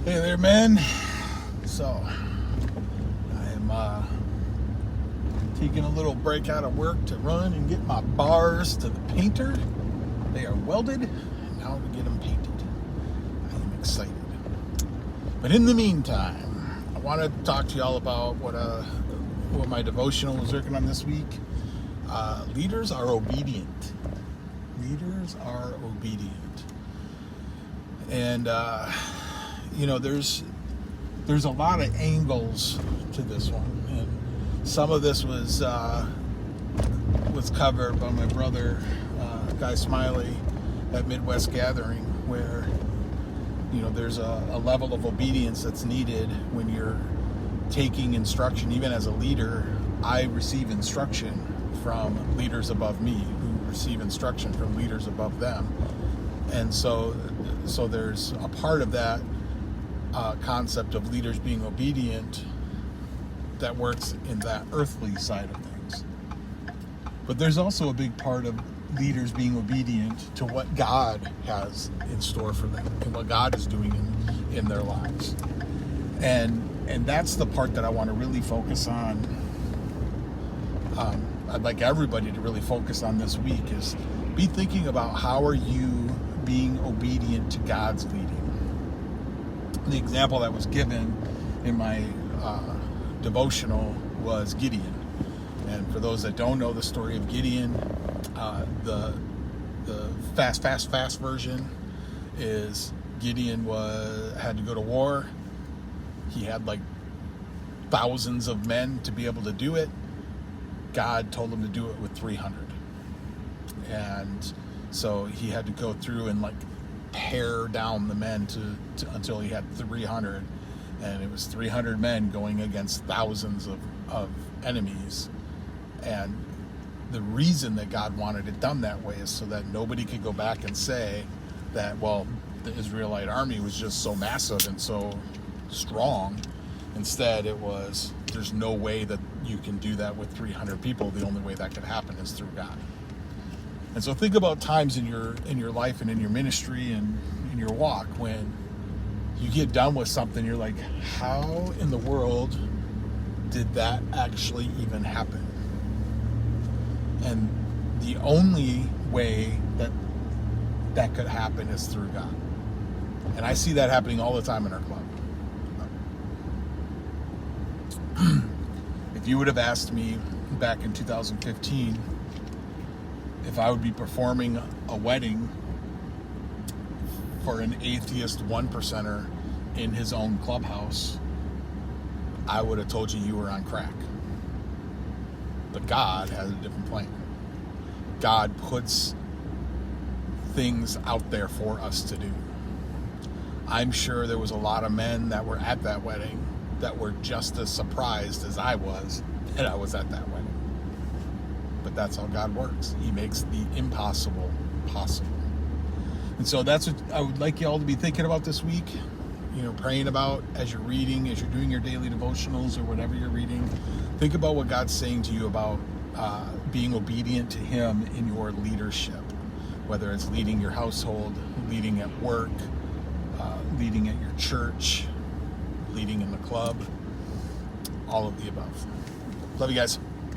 Hey there, man. So, I am taking a little break out of work to run and get my bars to the painter. They are welded, and now to get them painted. I am excited. But in the meantime, I want to talk to y'all about what my devotional was working on this week. Leaders are obedient. Leaders are obedient. And there's a lot of angles to this one, and some of this was covered by my brother Guy Smiley at Midwest Gathering, where there's a level of obedience that's needed when you're taking instruction. Even as a leader, I receive instruction from leaders above me, who receive instruction from leaders above them, and so there's a part of that concept of leaders being obedient that works in that earthly side of things. But there's also a big part of leaders being obedient to what God has in store for them and what God is doing in their lives. And that's the part that I want to really focus on. I'd like everybody to really focus on this week, is be thinking about how are you being obedient to God's leading. The example that was given in my devotional was Gideon. And for those that don't know the story of Gideon, the fast version is Gideon had to go to war. He had like thousands of men to be able to do it. God told him to do it with 300. And so he had to go through and pare down the men to until he had 300, and it was 300 men going against thousands of enemies. And the reason that God wanted it done that way is so that nobody could go back and say that, well, the Israelite army was just so massive and so strong. Instead, it was, there's no way that you can do that with 300 people. The only way that could happen is through God. And so think about times in your life and in your ministry and in your walk when you get done with something, you're like, how in the world did that actually even happen? And the only way that could happen is through God. And I see that happening all the time in our club. If you would have asked me back in 2015 if I would be performing a wedding for an atheist 1%er in his own clubhouse, I would have told you were on crack. But God has a different plan. God puts things out there for us to do. I'm sure there was a lot of men that were at that wedding that were just as surprised as I was that I was at that wedding. But that's how God works. He makes the impossible possible. And so that's what I would like you all to be thinking about this week. Praying about as you're reading, as you're doing your daily devotionals or whatever you're reading. Think about what God's saying to you about being obedient to Him in your leadership. Whether it's leading your household, leading at work, leading at your church, leading in the club, all of the above. Love you guys.